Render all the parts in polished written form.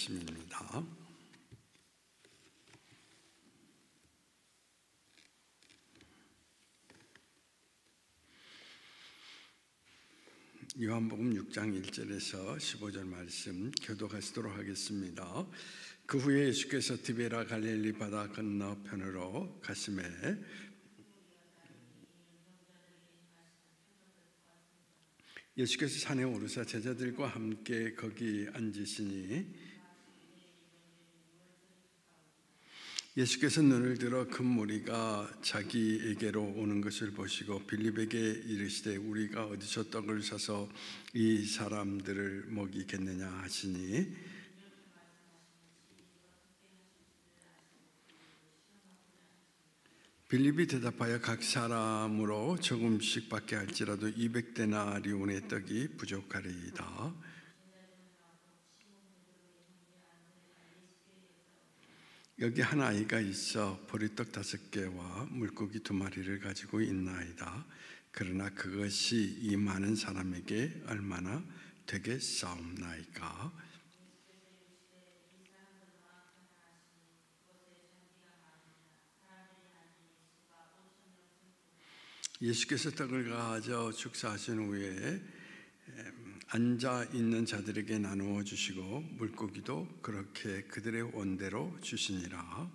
말씀입니다. 요한복음 6장 1절에서 15절 말씀 교독하시도록 하겠습니다. 그 후에 예수께서 디베라 갈릴리 바다 건너편으로 가시매 예수께서 산에 오르사 제자들과 함께 거기 앉으시니 예수께서 눈을 들어 큰 무리가 자기에게로 오는 것을 보시고 빌립에게 이르시되 우리가 어디서 떡을 사서 이 사람들을 먹이겠느냐 하시니 빌립이 대답하여 각 사람으로 조금씩 받게 할지라도 200데나리온의 떡이 부족하리이다. 여기 한 아이가 있어 보리떡 5개와 물고기 2마리를 가지고 있나이다. 그러나 그것이 이 많은 사람에게 얼마나 되겠사옵나이까? 예수께서 떡을 가져 축사하신 후에 앉아 있는 자들에게 나누어 주시고 물고기도 그렇게 그들의 원대로 주시니라.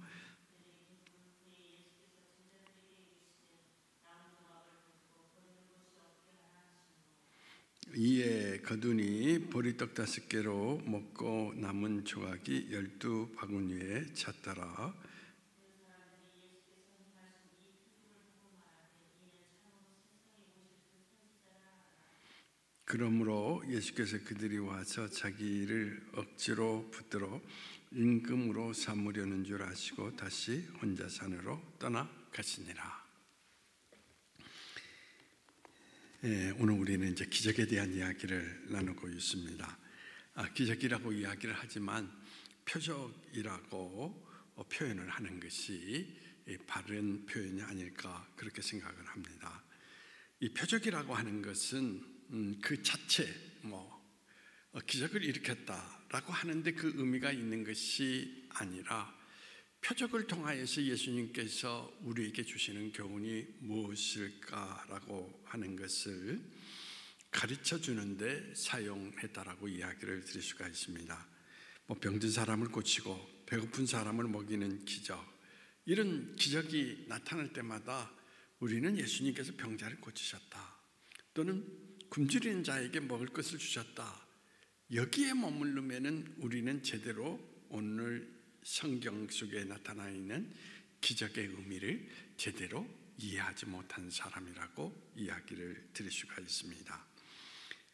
이에 거두니 보리떡 5개로 먹고 남은 조각이 12바구니에 찼더라. 그러므로 예수께서 그들이 와서 자기를 억지로 붙들어 임금으로 삼으려는 줄 아시고 다시 혼자 산으로 떠나가시니라. 오늘 우리는 이제 기적에 대한 이야기를 나누고 있습니다. 기적이라고 이야기를 하지만 표적이라고 표현을 하는 것이 바른 표현이 아닐까 그렇게 생각을 합니다. 이 표적이라고 하는 것은 그 자체 기적을 일으켰다라고 하는데 그 의미가 있는 것이 아니라 표적을 통하여서 예수님께서 우리에게 주시는 교훈이 무엇일까라고 하는 것을 가르쳐 주는데 사용했다라고 이야기를 드릴 수가 있습니다. 병든 사람을 고치고 배고픈 사람을 먹이는 기적, 이런 기적이 나타날 때마다 우리는 예수님께서 병자를 고치셨다, 또는 굶주리는 자에게 먹을 것을 주셨다, 여기에 머무르면은 우리는 제대로 오늘 성경 속에 나타나 있는 기적의 의미를 제대로 이해하지 못한 사람이라고 이야기를 드릴 수가 있습니다.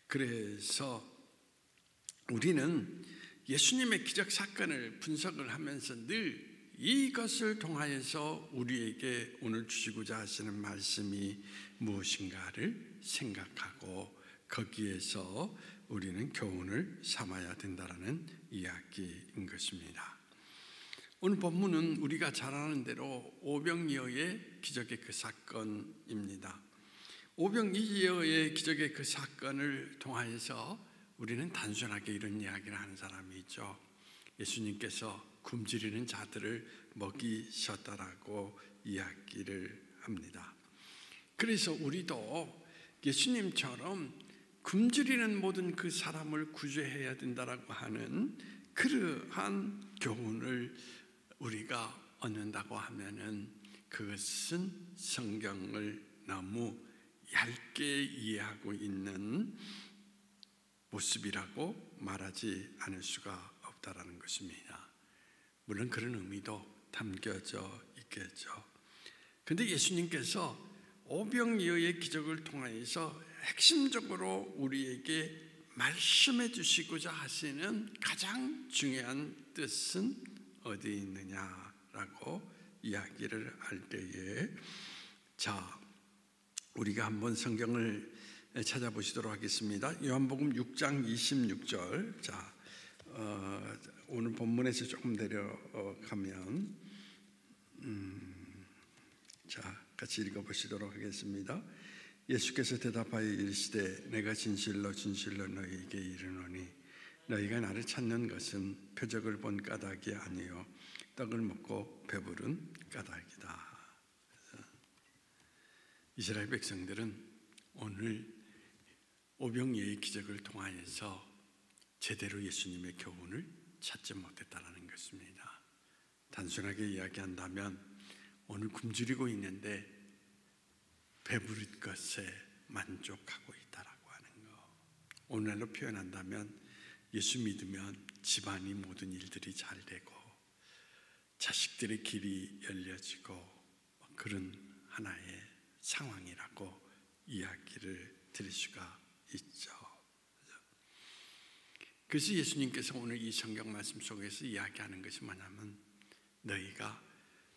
그래서 우리는 예수님의 기적 사건을 분석을 하면서 늘 이것을 통하여서 우리에게 오늘 주시고자 하시는 말씀이 무엇인가를 생각하고 거기에서 우리는 교훈을 삼아야 된다는 이야기인 것입니다. 오늘 본문은 우리가 잘 아는 대로 오병이어의 기적의 그 사건입니다. 오병이어의 기적의 그 사건을 통하여서 우리는 단순하게 이런 이야기를 하는 사람이 있죠. 예수님께서 굶주리는 자들을 먹이셨다라고 이야기를 합니다. 그래서 우리도 예수님처럼 굶주리는 모든 그 사람을 구제해야 된다라고 하는 그러한 교훈을 우리가 얻는다고 하면은 그것은 성경을 너무 얇게 이해하고 있는 모습이라고 말하지 않을 수가 없다라는 것입니다. 물론 그런 의미도 담겨져 있겠죠. 그런데 예수님께서 오병이어의 기적을 통해서 핵심적으로 우리에게 말씀해 주시고자 하시는 가장 중요한 뜻은 어디에 있느냐라고 이야기를 할 때에, 자, 우리가 한번 성경을 찾아보시도록 하겠습니다. 요한복음 6장 26절. 자, 오늘 본문에서 조금 내려가면 자, 같이 읽어보시도록 하겠습니다. 예수께서 대답하여 이르시되 내가 진실로 진실로 너희에게 이르노니 너희가 나를 찾는 것은 표적을 본 까닭이 아니요 떡을 먹고 배부른 까닭이다. 이스라엘 백성들은 오늘 오병이어의 기적을 통하여서 제대로 예수님의 교훈을 찾지 못했다는 것입니다. 단순하게 이야기한다면 오늘 굶주리고 있는데 배부를 것에 만족하고 있다라고 하는 거. 오늘날로 표현한다면 예수 믿으면 집안이 모든 일들이 잘 되고 자식들의 길이 열려지고 그런 하나의 상황이라고 이야기를 드릴 수가 있죠. 그래서 예수님께서 오늘 이 성경 말씀 속에서 이야기하는 것이 뭐냐면 너희가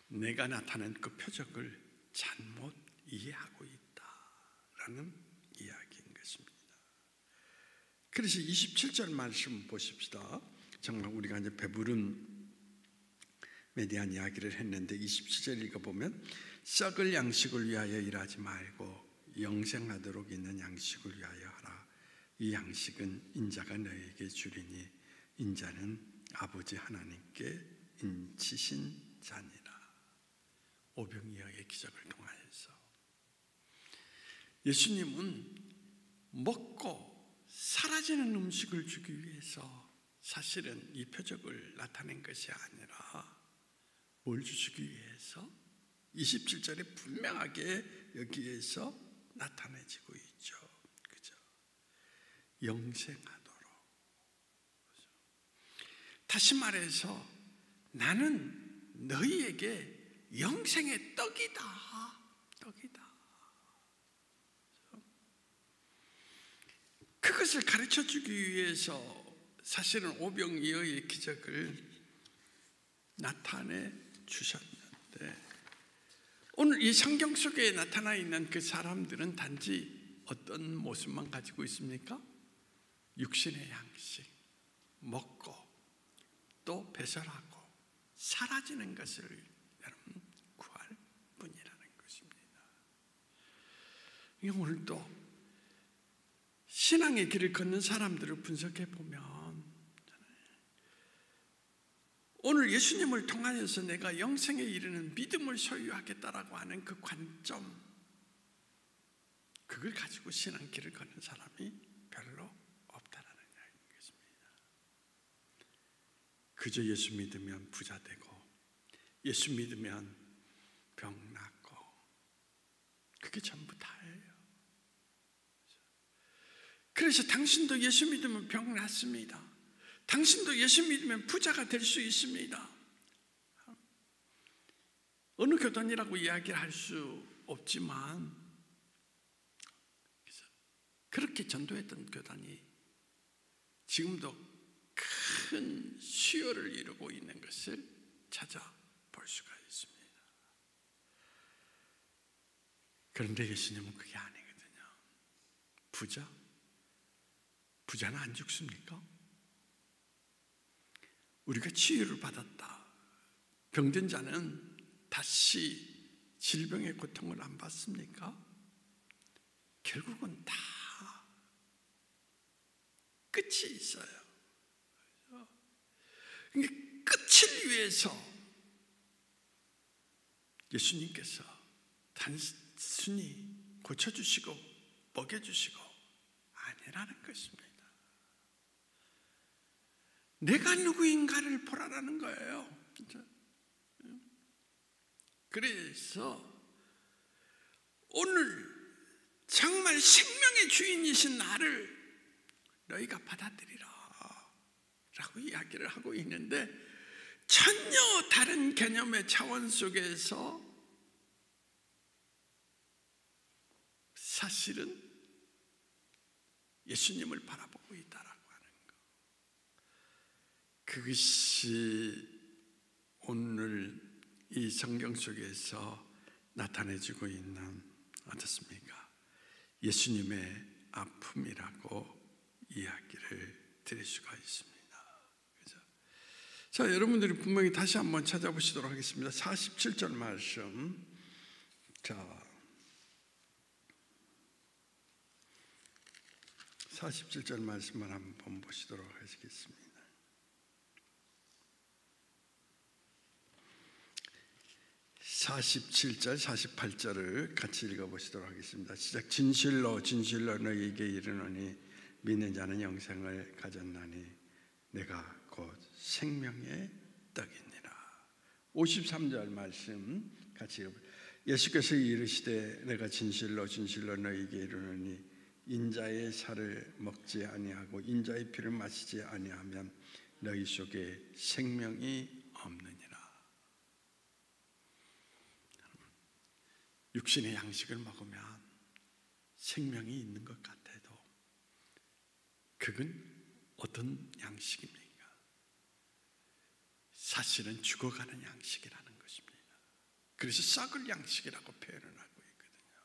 내가 나타낸 그 표적을 잘못 이해하고 있다라는 이야기인 것입니다. 그래서 27절 말씀 보십시다. 정말 우리가 이제 배부름에 대한 이야기를 했는데 27절 읽어보면 썩을 양식을 위하여 일하지 말고 영생하도록 있는 양식을 위하여 하라. 이 양식은 인자가 너에게 주리니 인자는 아버지 하나님께 인치신 자니라. 오병이어의 기적을 통하여서 예수님은 먹고 사라지는 음식을 주기 위해서 사실은 이 표적을 나타낸 것이 아니라 뭘 주시기 위해서 27절에 분명하게 여기에서 나타내지고 있죠. 그죠? 영생하도록. 그죠? 다시 말해서 나는 너희에게 영생의 떡이다. 떡이다. 그것을 가르쳐 주기 위해서 사실은 오병이어의 기적을 나타내 주셨는데 오늘 이 성경 속에 나타나 있는 그 사람들은 단지 어떤 모습만 가지고 있습니까? 육신의 양식 먹고 또 배설하고 사라지는 것을 여러분 구할 뿐이라는 것입니다. 오늘 또 신앙의 길을 걷는 사람들을 분석해 보면 오늘 예수님을 통하여서 내가 영생에 이르는 믿음을 소유하겠다라고 하는 그 관점, 그걸 가지고 신앙길을 걷는 사람이 별로 없다라는 이야기입니다. 그저 예수 믿으면 부자 되고 예수 믿으면 병 낫고 그게 전부 다예요. 그래서 당신도 예수 믿으면 병 낫습니다. 당신도 예수 믿으면 부자가 될 수 있습니다. 어느 교단이라고 이야기를 할 수 없지만 그렇게 전도했던 교단이 지금도 큰 수요를 이루고 있는 것을 찾아볼 수가 있습니다. 그런데 예수님은 그게 아니거든요. 부자는 안 죽습니까? 우리가 치유를 받았다. 병든 자는 다시 질병의 고통을 안 받습니까? 결국은 다 끝이 있어요. 그러니까 끝을 위해서 예수님께서 단순히 고쳐주시고 먹여주시고 아니라는 것입니다. 내가 누구인가를 보라라는 거예요. 진짜. 그래서 오늘 정말 생명의 주인이신 나를 너희가 받아들이라 라고 이야기를 하고 있는데 전혀 다른 개념의 차원 속에서 사실은 예수님을 바라보고 있다라고 하는 것. 그것이 오늘 이 성경 속에서 나타내주고 있는 어떻습니까? 예수님의 아픔이라고 이야기를 드릴 수가 있습니다. 그죠? 자, 여러분들이 분명히 다시 한번 찾아보시도록 하겠습니다. 47절 말씀. 자, 47절 말씀을 한번 보시도록 하시겠습니다. 47절, 48절을 같이 읽어보시도록 하겠습니다. 시작. 진실로 진실로 너희에게 이르노니 믿는 자는 영생을 가졌나니 내가 곧 생명의 떡이니라. 53절 말씀 같이 읽어보시죠. 예수께서 이르시되 내가 진실로 진실로 너희에게 이르노니 인자의 살을 먹지 아니하고 인자의 피를 마시지 아니하면 너희 속에 생명이 없느니라. 육신의 양식을 먹으면 생명이 있는 것 같아도 그건 어떤 양식입니까? 사실은 죽어가는 양식이라는 것입니다. 그래서 썩을 양식이라고 표현을 하고 있거든요.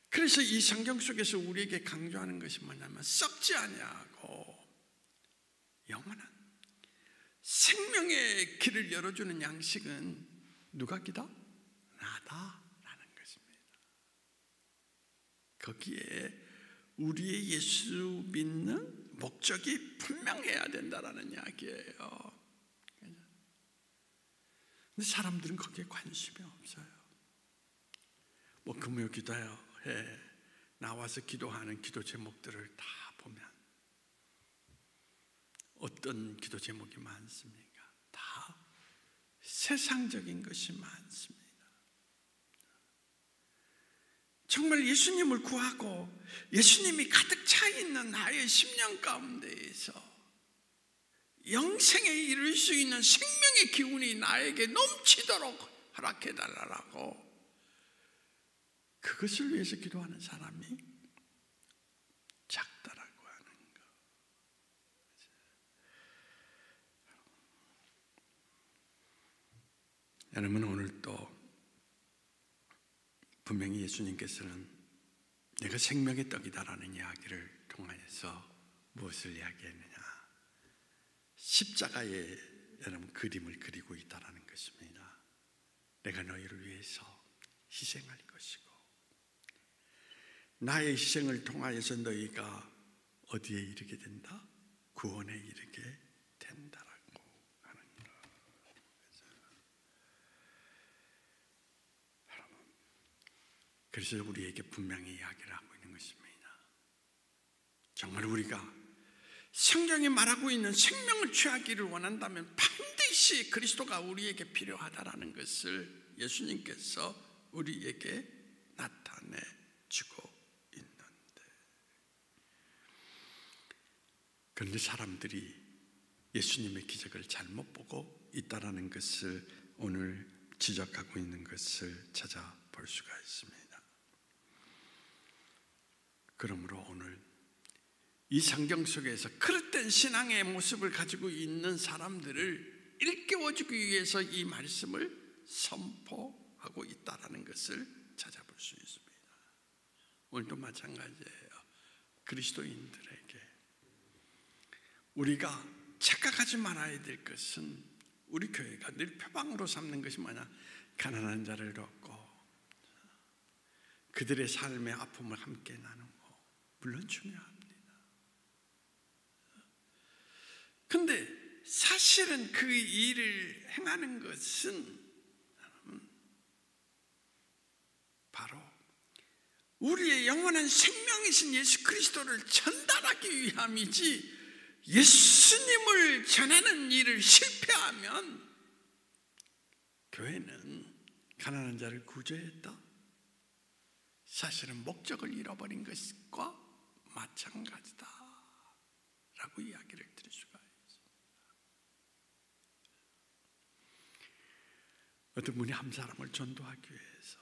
그래서 이 성경 속에서 우리에게 강조하는 것이 뭐냐면 썩지 아니하고 영원한 생명의 길을 열어주는 양식은 누가 기다? 나다라는 것입니다. 거기에 우리의 예수 믿는 목적이 분명해야 된다라는 이야기예요. 근데 사람들은 거기에 관심이 없어요. 뭐 금요 기도회 나와서 기도하는 기도 제목들을 다 보면 어떤 기도 제목이 많습니까? 다 세상적인 것이 많습니다. 정말 예수님을 구하고 예수님이 가득 차 있는 나의 심령 가운데에서 영생에 이를 수 있는 생명의 기운이 나에게 넘치도록 허락해 달라고, 그것을 위해서 기도하는 사람이 작다라고 하는 거. 여러분, 오늘 또 분명히 예수님께서는 내가 생명의 떡이다라는 이야기를 통하여서 무엇을 이야기했느냐? 십자가의 여러분 그림을 그리고 있다라는 것입니다. 내가 너희를 위해서 희생할 것이고 나의 희생을 통하여서 너희가 어디에 이르게 된다? 구원에 이르게 된다라고 하는 것. 그래서 우리에게 분명히 이야기를 하고 있는 것입니다. 정말 우리가 성경이 말하고 있는 생명을 취하기를 원한다면 반드시 그리스도가 우리에게 필요하다라는 것을 예수님께서 우리에게 나타내 주고 있는데, 그런데 사람들이 예수님의 기적을 잘못 보고 있다라는 것을 오늘 지적하고 있는 것을 찾아볼 수가 있습니다. 그러므로 오늘 이 성경 속에서 그릇된 신앙의 모습을 가지고 있는 사람들을 일깨워주기 위해서 이 말씀을 선포하고 있다는 것을 찾아볼 수 있습니다. 오늘도 마찬가지예요. 그리스도인들에게 우리가 착각하지 말아야 될 것은 우리 교회가 늘 표방으로 삼는 것이 뭐냐? 가난한 자를 돕고 그들의 삶의 아픔을 함께 나누고, 물론 중요합니다. 근데 사실은 그 일을 행하는 것은 바로 우리의 영원한 생명이신 예수 그리스도를 전달하기 위함이지, 예수님을 전하는 일을 실패하면 교회는 가난한 자를 구제했다? 사실은 목적을 잃어버린 것과 마찬가지다 라고 이야기를 드릴 수가 있습니다. 어떤 분이 한 사람을 전도하기 위해서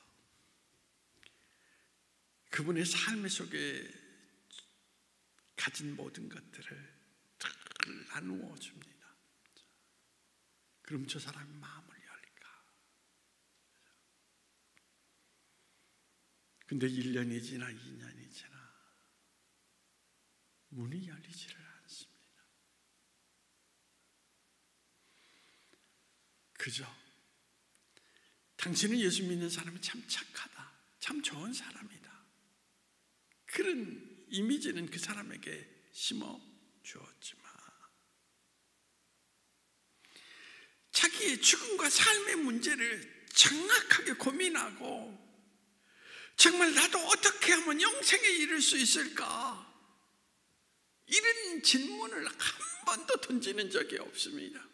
그분의 삶 속에 가진 모든 것들을 나누어 줍니다. 그럼 저 사람이 마음을 열까? 근데 1년이 지나 2년이 지나 문이 열리지를 않습니다. 그죠? 당신은 예수 믿는 사람이 참 착하다, 참 좋은 사람이다, 그런 이미지는 그 사람에게 심어 주었지만 자기의 죽음과 삶의 문제를 정확하게 고민하고 정말 나도 어떻게 하면 영생에 이를 수 있을까? 이런 질문을 한 번도 던지는 적이 없습니다.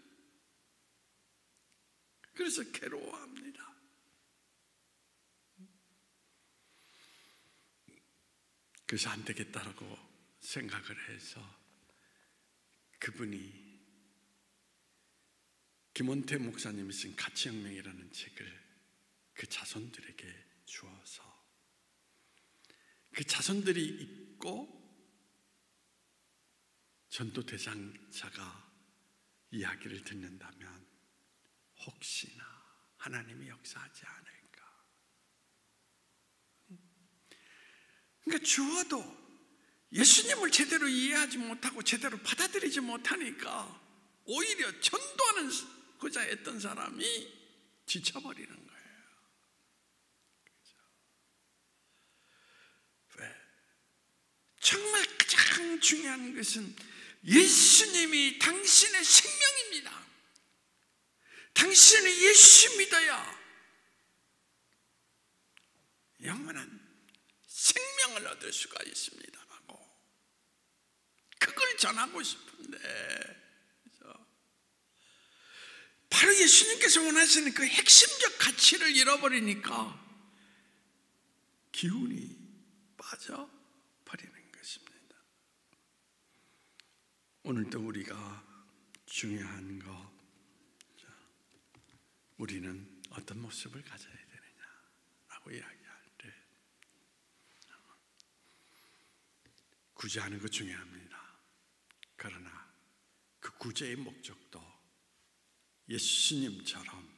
그래서 괴로워합니다. 그래서 안 되겠다라고 생각을 해서 그분이 김원태 목사님이 쓴 가치혁명이라는 책을 그 자손들에게 주어서 그 자손들이 읽고 전도 대상자가 이야기를 듣는다면 혹시나 하나님이 역사하지 않을까. 그러니까 주어도 예수님을 제대로 이해하지 못하고 제대로 받아들이지 못하니까 오히려 전도하고자 했던 사람이 지쳐버리는 거예요. 그렇죠? 왜? 정말 가장 중요한 것은 예수님이 당신의 생명입니다. 당신은 예수 믿어야 영원한 생명을 얻을 수가 있습니다라고 그걸 전하고 싶은데 바로 예수님께서 원하시는 그 핵심적 가치를 잃어버리니까 기운이 빠져버리는 것입니다. 오늘도 우리가 중요한 거, 우리는 어떤 모습을 가져야 되느냐라고 이야기할 때 구제하는 거 중요합니다. 그러나 그 구제의 목적도 예수님처럼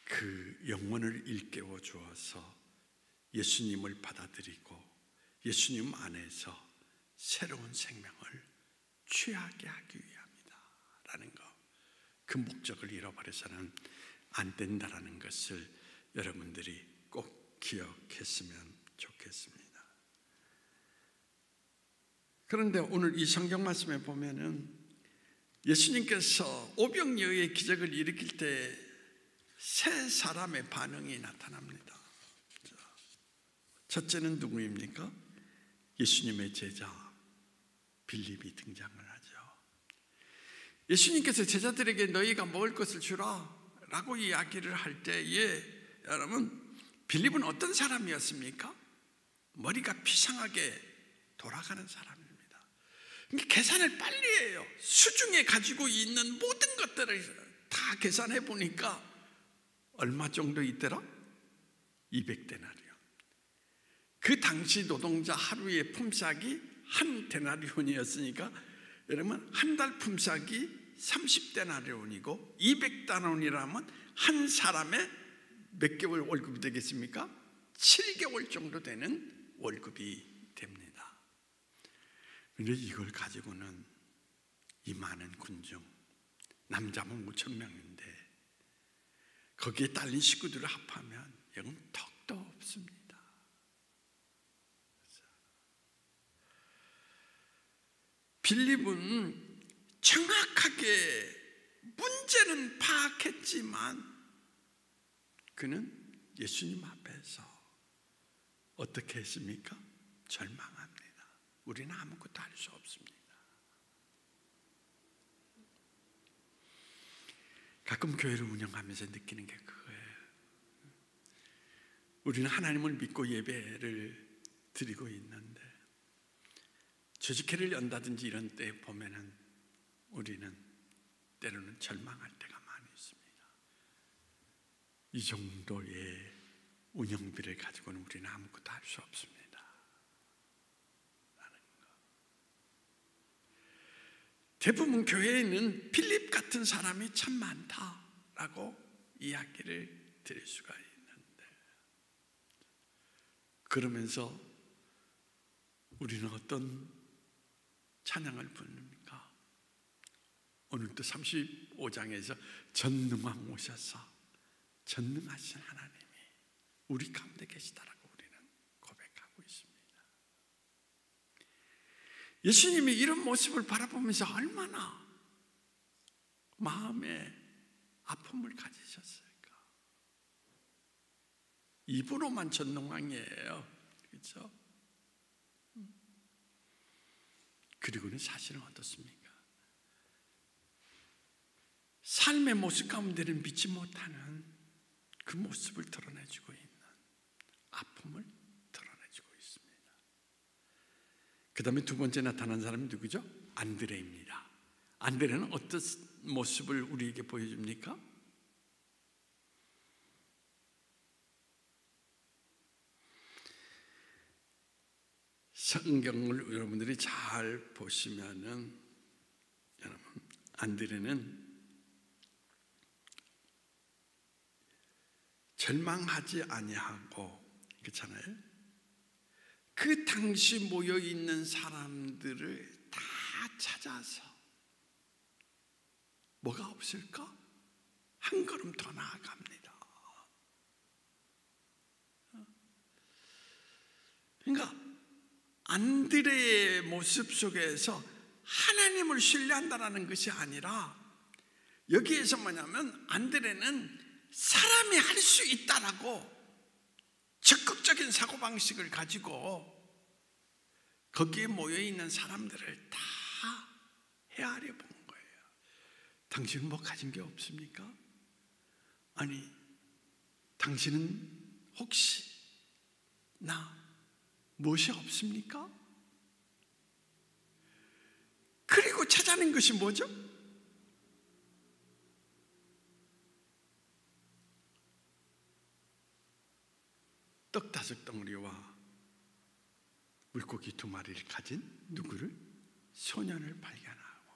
그 영혼을 일깨워 주어서 예수님을 받아들이고 예수님 안에서 새로운 생명을 취하게 하기 위함이다 라는 것, 그 목적을 잃어버려서는 안 된다라는 것을 여러분들이 꼭 기억했으면 좋겠습니다. 그런데 오늘 이 성경 말씀에 보면은 예수님께서 오병이어의 기적을 일으킬 때 세 사람의 반응이 나타납니다. 첫째는 누구입니까? 예수님의 제자 빌립이 등장을 하죠. 예수님께서 제자들에게 너희가 먹을 것을 주라 라고 이야기를 할 때에 여러분 빌립은 어떤 사람이었습니까? 머리가 비상하게 돌아가는 사람입니다. 계산을 빨리 해요. 수중에 가지고 있는 모든 것들을 다 계산해 보니까 얼마 정도 있더라? 200데나리온. 그 당시 노동자 하루의 품삯이 한 데나리온이었으니까 여러분 한 달 품삯이 30데나리온이고 200데나리온이라면 한 사람의 몇 개월 월급이 되겠습니까? 7개월 정도 되는 월급이 됩니다. 그런데 이걸 가지고는 이 많은 군중, 남자면 5,000명인데 거기에 딸린 식구들을 합하면 이건 턱도 없습니다. 빌립은 정확하게 문제는 파악했지만 그는 예수님 앞에서 어떻게 했습니까? 절망합니다. 우리는 아무것도 할 수 없습니다. 가끔 교회를 운영하면서 느끼는 게 그거예요. 우리는 하나님을 믿고 예배를 드리고 있는데 조직회를 연다든지 이런 때 보면은 우리는 때로는 절망할 때가 많이 있습니다. 이 정도의 운영비를 가지고는 우리는 아무것도 할 수 없습니다 라는 거. 대부분 교회에는 빌립 같은 사람이 참 많다라고 이야기를 드릴 수가 있는데 그러면서 우리는 어떤 찬양을 부릅니까? 오늘도 35장에서 전능왕 오셔서 전능하신 하나님이 우리 가운데 계시다라고 우리는 고백하고 있습니다. 예수님이 이런 모습을 바라보면서 얼마나 마음에 아픔을 가지셨을까? 입으로만 전능왕이에요. 그렇죠? 그리고는 사실은 어떻습니까? 삶의 모습 가운데는 믿지 못하는 그 모습을 드러내주고 있는, 아픔을 드러내주고 있습니다. 그 다음에 두 번째 나타난 사람이 누구죠? 안드레입니다. 안드레는 어떤 모습을 우리에게 보여줍니까? 성경을 여러분들이 잘 보시면은, 여러분, 안드레는 절망하지 아니하고, 그렇잖아요. 그 당시 모여 있는 사람들을 다 찾아서 뭐가 없을까? 한 걸음 더 나아갑니다. 그러니까 안드레의 모습 속에서 하나님을 신뢰한다는 것이 아니라, 여기에서 뭐냐면 안드레는 사람이 할 수 있다라고 적극적인 사고방식을 가지고 거기에 모여있는 사람들을 다 헤아려 본 거예요. 당신은 뭐 가진 게 없습니까? 아니, 당신은 혹시 나 무엇이 없습니까? 그리고 찾아낸 것이 뭐죠? 떡 5덩어리와 물고기 2마리를 가진 누구를? 소년을 발견하고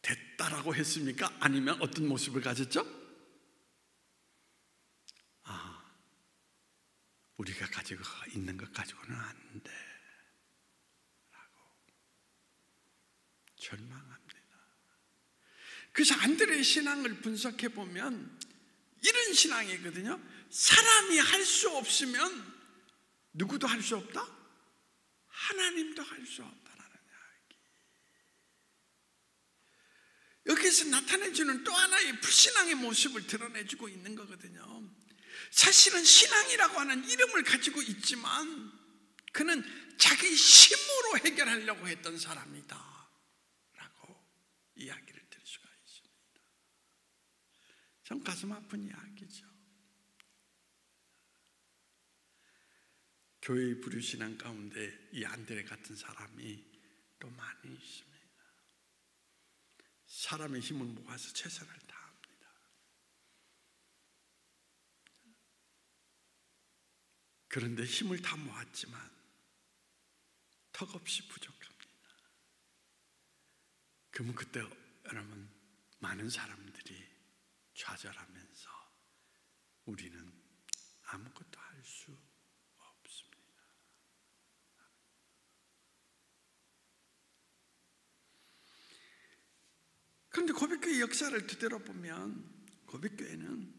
됐다라고 했습니까? 아니면 어떤 모습을 가졌죠? 우리가 가지고 있는 것 가지고는 안 돼 라고 절망합니다. 그래서 안드레의 신앙을 분석해 보면 이런 신앙이거든요. 사람이 할 수 없으면 누구도 할 수 없다? 하나님도 할 수 없다라는 이야기. 여기서 나타내주는 또 하나의 불신앙의 모습을 드러내주고 있는 거거든요. 사실은 신앙이라고 하는 이름을 가지고 있지만 그는 자기 힘으로 해결하려고 했던 사람이다 라고 이야기를 드릴 수가 있습니다. 참 가슴 아픈 이야기죠. 교회의 불의신앙 가운데 이 안드레 같은 사람이 또 많이 있습니다. 사람의 힘을 모아서 최선을 다합니다. 그런데 힘을 다 모았지만 턱없이 부족합니다. 그러면 그때 여러분 많은 사람들이 좌절하면서 우리는 아무것도 할 수 없습니다. 그런데 고백교회 역사를 되돌아보면 고백교회는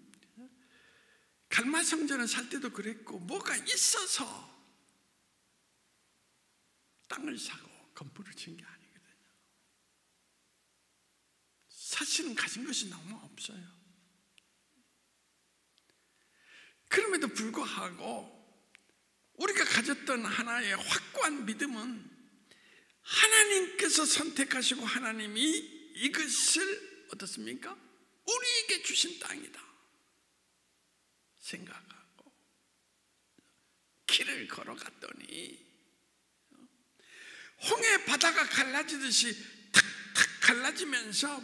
갈마 성전을 살 때도 그랬고 뭐가 있어서 땅을 사고 건물을 지은 게 아니거든요. 사실은 가진 것이 너무 없어요. 그럼에도 불구하고 우리가 가졌던 하나의 확고한 믿음은 하나님께서 선택하시고 하나님이 이것을 어떻습니까? 우리에게 주신 땅이다 생각하고 길을 걸어갔더니 홍해 바다가 갈라지듯이 탁탁 갈라지면서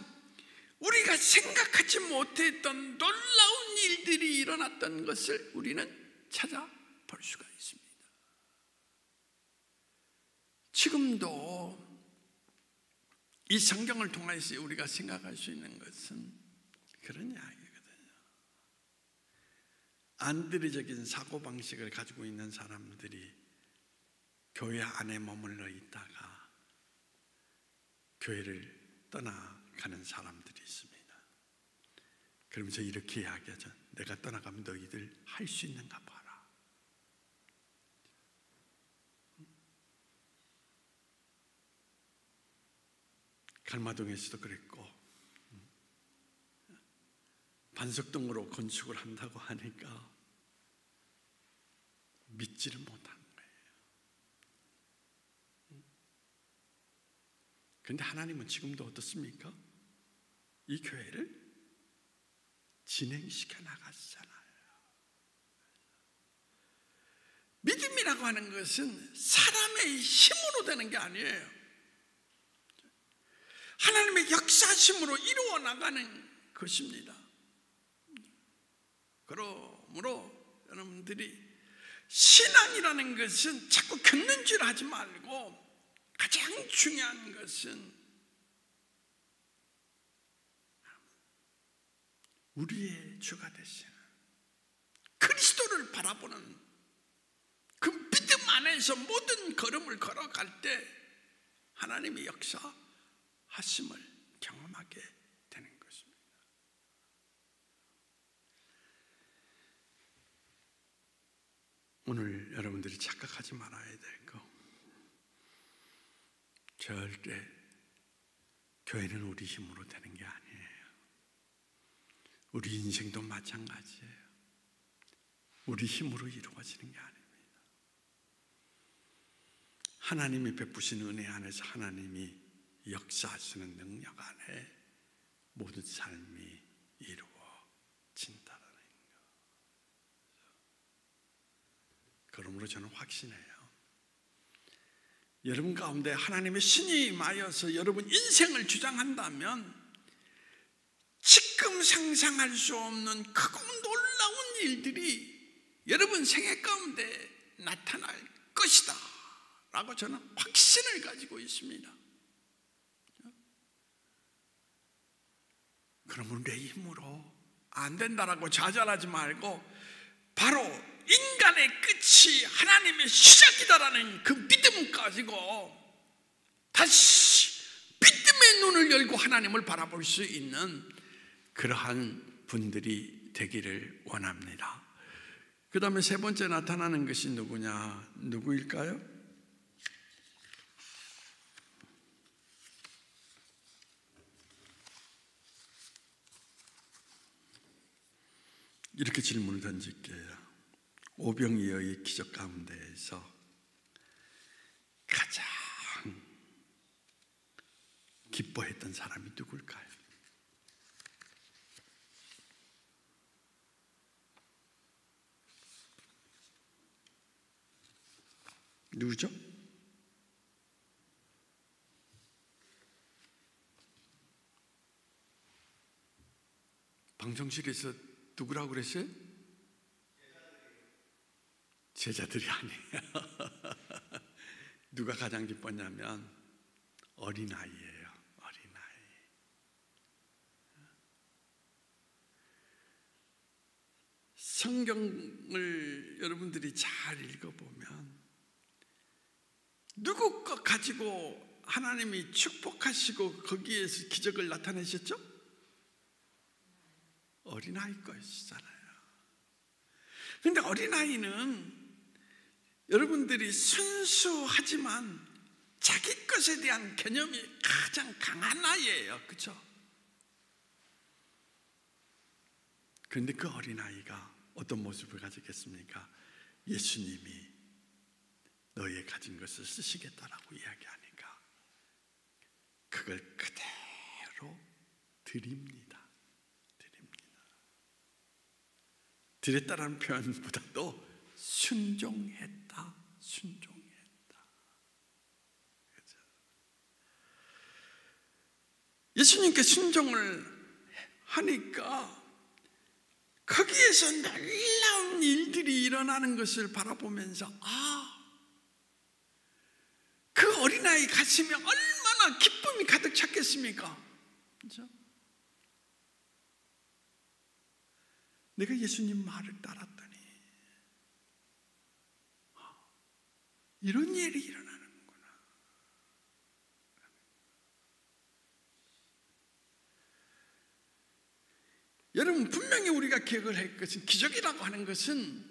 우리가 생각하지 못했던 놀라운 일들이 일어났던 것을 우리는 찾아볼 수가 있습니다. 지금도 이 성경을 통해서 우리가 생각할 수 있는 것은 그런 이야기거든요. 안드레적인 사고방식을 가지고 있는 사람들이 교회 안에 머물러 있다가 교회를 떠나가는 사람들이 있습니다. 그러면서 이렇게 이야기하죠. 내가 떠나가면 너희들 할 수 있는가 봐라. 달마동에서도 그랬고, 반석동으로 건축을 한다고 하니까 믿지를 못한 거예요. 그런데 하나님은 지금도 어떻습니까? 이 교회를 진행시켜 나가시잖아요. 믿음이라고 하는 것은 사람의 힘으로 되는 게 아니에요. 하나님의 역사심으로 이루어 나가는 것입니다. 그러므로 여러분들이 신앙이라는 것은 자꾸 겪는 줄 하지 말고, 가장 중요한 것은 우리의 주가 되시는 그리스도를 바라보는 그 믿음 안에서 모든 걸음을 걸어갈 때 하나님의 역사하심을 경험하게 되는 것입니다. 오늘 여러분들이 착각하지 말아야 될 거, 절대 교회는 우리 힘으로 되는 게 아니에요. 우리 인생도 마찬가지예요. 우리 힘으로 이루어지는 게 아닙니다. 하나님이 베푸신 은혜 안에서 하나님이 역사하시는 능력 안에 모든 삶이 이루어진다는 것. 그러므로 저는 확신해요. 여러분 가운데 하나님의 신이 임하여서 여러분 인생을 주장한다면 지금 상상할 수 없는 크고 놀라운 일들이 여러분 생애 가운데 나타날 것이다 라고 저는 확신을 가지고 있습니다. 그러면 내 힘으로 안 된다라고 좌절하지 말고, 바로 인간의 끝이 하나님의 시작이다라는 그 믿음 가지고 다시 믿음의 눈을 열고 하나님을 바라볼 수 있는 그러한 분들이 되기를 원합니다. 그 다음에 세 번째 나타나는 것이 누구냐? 누구일까요? 이렇게 질문을 던질게요. 오병이어의 기적 가운데에서 가장 기뻐했던 사람이 누굴까요? 누구죠? 방송실에서 누구라고 그랬어요? 제자들이 아니에요. 누가 가장 기뻤냐면 어린아이예요. 어린아이. 성경을 여러분들이 잘 읽어보면 누구 것 가지고 하나님이 축복하시고 거기에서 기적을 나타내셨죠? 어린아이 것이잖아요. 그런데 어린아이는 여러분들이 순수하지만 자기 것에 대한 개념이 가장 강한 아이예요. 그렇죠? 그런데 그 어린아이가 어떤 모습을 가지겠습니까? 예수님이 너의 가진 것을 쓰시겠다라고 이야기하니까 그걸 그대로 드립니다. 드렸다라는 표현보다도 순종했다. 그렇죠? 예수님께 순종을 하니까 거기에서 놀라운 일들이 일어나는 것을 바라보면서 그 어린아이 가슴에 얼마나 기쁨이 가득 찼겠습니까? 그렇죠? 내가 예수님 말을 따랐더니 이런 일이 일어나는구나. 여러분, 분명히 우리가 기억을 할 것은, 기적이라고 하는 것은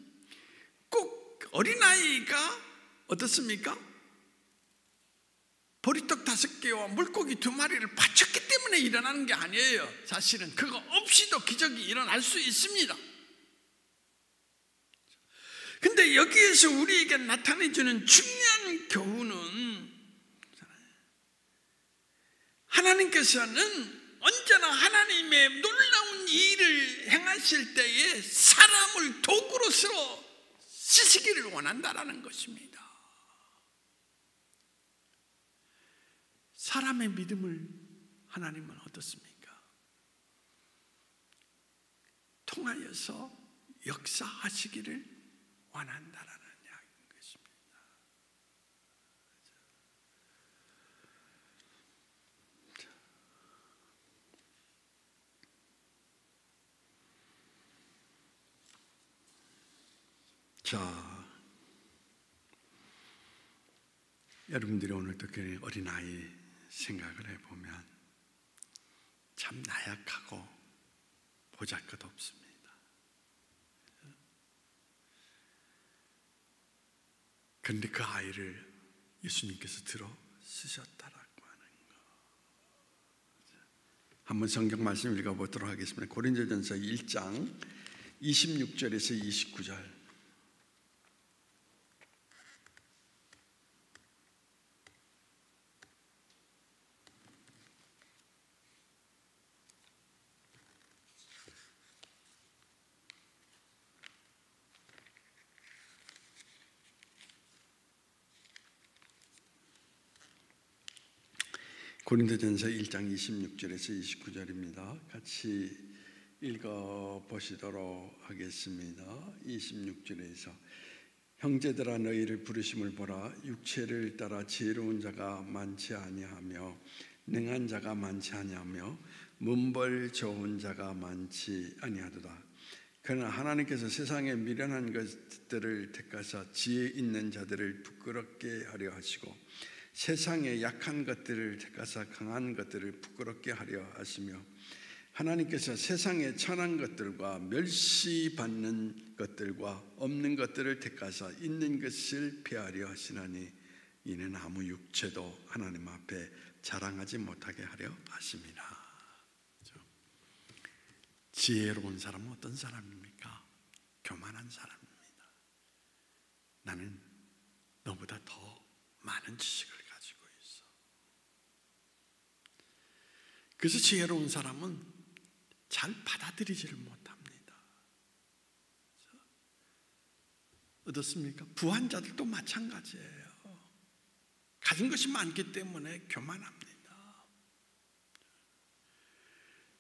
꼭 어린아이가 어떻습니까? 보리떡 5개와 물고기 2마리를 바쳤기 때문에 일어나는 게 아니에요. 사실은 그거 없이도 기적이 일어날 수 있습니다. 근데 여기에서 우리에게 나타내주는 중요한 교훈은, 하나님께서는 언제나 하나님의 놀라운 일을 행하실 때에 사람을 도구로서 쓰시기를 원한다라는 것입니다. 사람의 믿음을 하나님은 어떻습니까? 통하여서 역사하시기를 원한다라는 이야기인 것입니다. 자, 여러분들이 오늘 또 어린아이 생각을 해보면 참 나약하고 보잘것없습니다. 그런데 그 아이를 예수님께서 들어 쓰셨다라고 하는 거. 한번 성경 말씀 읽어보도록 하겠습니다. 고린도전서 1장 26절에서 29절. 고린도전서 1장 26절에서 29절입니다. 같이 읽어보시도록 하겠습니다. 26절에서 형제들아 너희를 부르심을 보라. 육체를 따라 지혜로운 자가 많지 아니하며 능한 자가 많지 아니하며 문벌 좋은 자가 많지 아니하도다. 그러나 하나님께서 세상에 미련한 것들을 택하사 지혜 있는 자들을 부끄럽게 하려 하시고 세상에 약한 것들을 택하사 강한 것들을 부끄럽게 하려 하시며 하나님께서 세상에 천한 것들과 멸시받는 것들과 없는 것들을 택하사 있는 것을 폐하려 하시나니 이는 아무 육체도 하나님 앞에 자랑하지 못하게 하려 하심이라. 지혜로운 사람은 어떤 사람입니까? 교만한 사람입니다. 나는 너보다 더 많은 지식을 가지고 있어. 그래서 지혜로운 사람은 잘 받아들이지를 못합니다. 어떻습니까? 부한 자들도 마찬가지예요. 가진 것이 많기 때문에 교만합니다.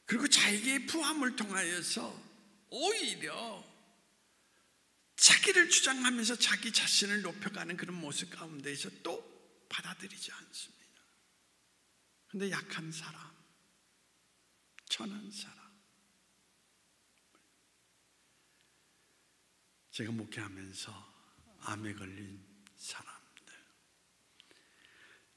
그리고 자기의 부함을 통하여서 오히려 자기를 주장하면서 자기 자신을 높여가는 그런 모습 가운데에서 또 받아들이지 않습니다. 그런데 약한 사람, 천한 사람, 제가 목회하면서 암에 걸린 사람들,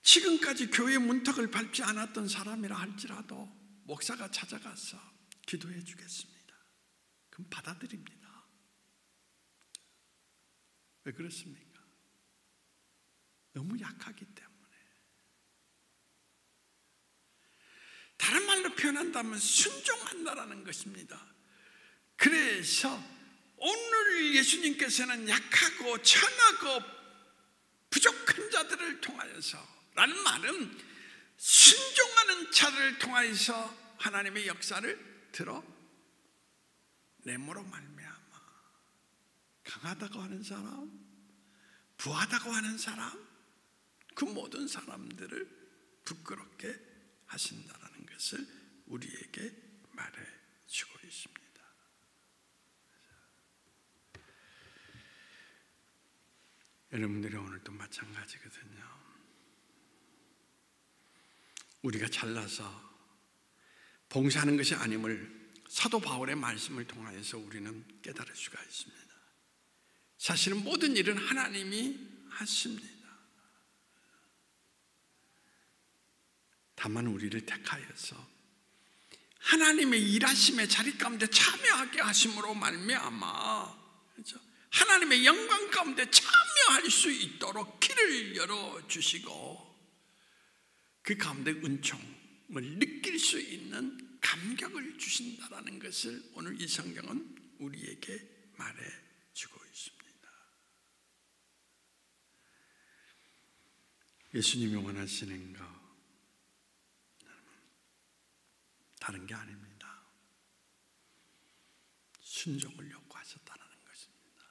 지금까지 교회 문턱을 밟지 않았던 사람이라 할지라도 목사가 찾아가서 기도해 주겠습니다. 그럼 받아들입니다. 왜 그렇습니까? 너무 약하기 때문에. 다른 말로 표현한다면 순종한다라는 것입니다. 그래서 오늘 예수님께서는 약하고 천하고 부족한 자들을 통하여서 라는 말은 순종하는 자들을 통하여서 하나님의 역사를 들어 내모로 말미암아 강하다고 하는 사람, 부하다고 하는 사람, 그 모든 사람들을 부끄럽게 하신다는 것을 우리에게 말해주고 있습니다. 여러분들이 오늘도 마찬가지거든요. 우리가 잘나서 봉사하는 것이 아님을 사도 바울의 말씀을 통하여서 우리는 깨달을 수가 있습니다. 사실은 모든 일은 하나님이 하십니다. 다만 우리를 택하여서 하나님의 일하심의 자리 가운데 참여하게 하심으로 말미암아 하나님의 영광 가운데 참여할 수 있도록 길을 열어주시고 그 가운데 은총을 느낄 수 있는 감격을 주신다라는 것을 오늘 이 성경은 우리에게 말해주고 있습니다. 예수님이 원하시는 것 다른 게 아닙니다. 순종을 요구하셨다는 것입니다.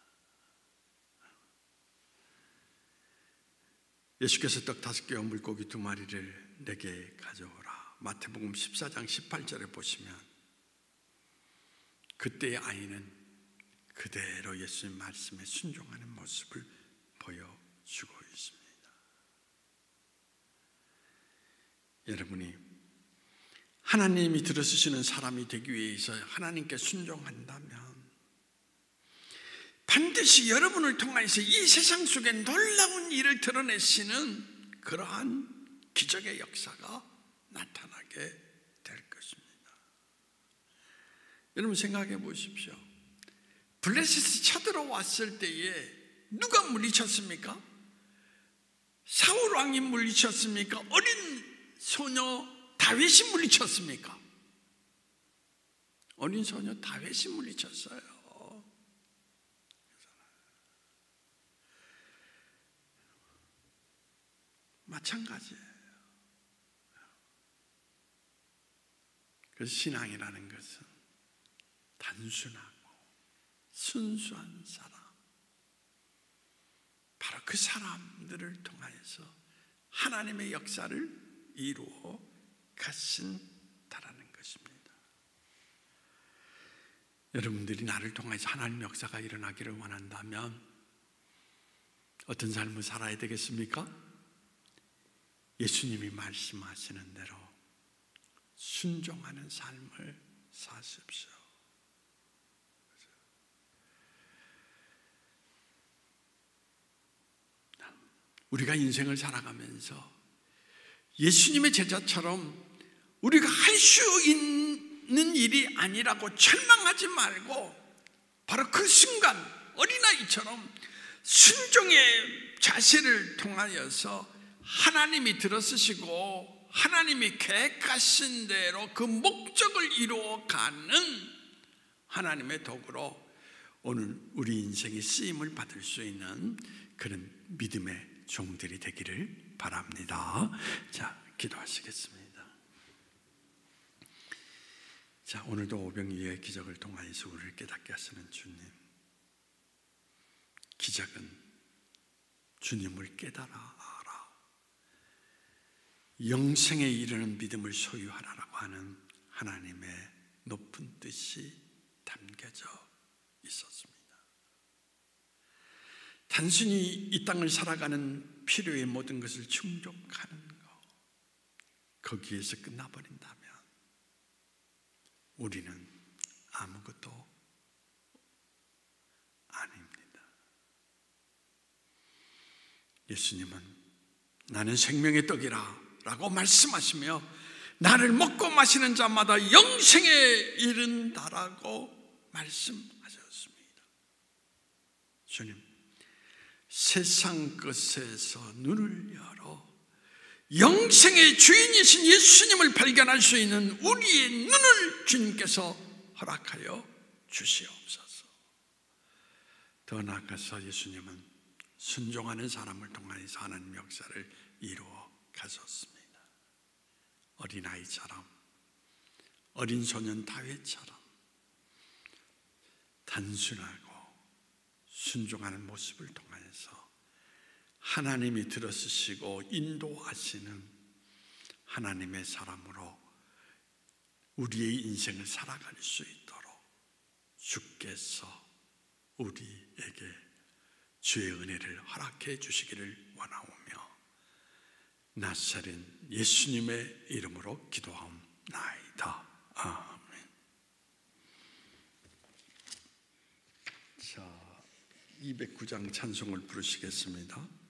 예수께서 떡 5개와 물고기 2마리를 내게 가져오라. 마태복음 14장 18절에 보시면 그때의 아이는 그대로 예수님 말씀에 순종하는 모습을 보여주고 있습니다. 여러분이 하나님이 들어주시는 사람이 되기 위해서 하나님께 순종한다면 반드시 여러분을 통해서 이 세상 속에 놀라운 일을 드러내시는 그러한 기적의 역사가 나타나게 될 것입니다. 여러분 생각해 보십시오. 블레셋이 쳐들어왔을 때에 누가 물리쳤습니까? 사울 왕이 물리쳤습니까? 어린 소녀 다윗이 물리쳤습니까? 어린 소녀 다윗이 물리쳤어요. 마찬가지예요. 그래서 신앙이라는 것은 단순하고 순수한 사람, 바로 그 사람들을 통하여서 하나님의 역사를 이루어 가신다라는 것입니다. 여러분들이 나를 통해서 하나님의 역사가 일어나기를 원한다면 어떤 삶을 살아야 되겠습니까? 예수님이 말씀하시는 대로 순종하는 삶을 사십시오. 우리가 인생을 살아가면서 예수님의 제자처럼 우리가 할 수 있는 일이 아니라고 절망하지 말고 바로 그 순간 어린아이처럼 순종의 자세를 통하여서 하나님이 들어쓰시고 하나님이 계획하신 대로 그 목적을 이루어가는 하나님의 도구로 오늘 우리 인생의 쓰임을 받을 수 있는 그런 믿음의 종들이 되기를 바랍니다. 자, 기도하시겠습니다. 자, 오늘도 오병이어의 기적을 통하여서 우리를 깨닫게 하시는 주님, 기적은 주님을 깨달아 알아 영생에 이르는 믿음을 소유하라라고 하는 하나님의 높은 뜻이 담겨져 있었습니다. 단순히 이 땅을 살아가는 필요의 모든 것을 충족하는 것, 거기에서 끝나버린다면 우리는 아무것도 아닙니다. 예수님은 나는 생명의 떡이라 라고 말씀하시며 나를 먹고 마시는 자마다 영생에 이른다라고 말씀하셨습니다. 주님, 세상 것에서 눈을 열어 영생의 주인이신 예수님을 발견할 수 있는 우리의 눈을 주님께서 허락하여 주시옵소서. 더 나아가서 예수님은 순종하는 사람을 통하여서 하나님의 역사를 이루어 가셨습니다. 어린아이처럼, 어린 소년 다윗처럼 단순하고 순종하는 모습을 통하여서 하나님이 들어쓰시고 인도하시는 하나님의 사람으로 우리의 인생을 살아갈 수 있도록 주께서 우리에게 주의 은혜를 허락해 주시기를 원하오며 나사렛 예수님의 이름으로 기도하옵나이다. 아멘. 자, 209장 찬송을 부르시겠습니다.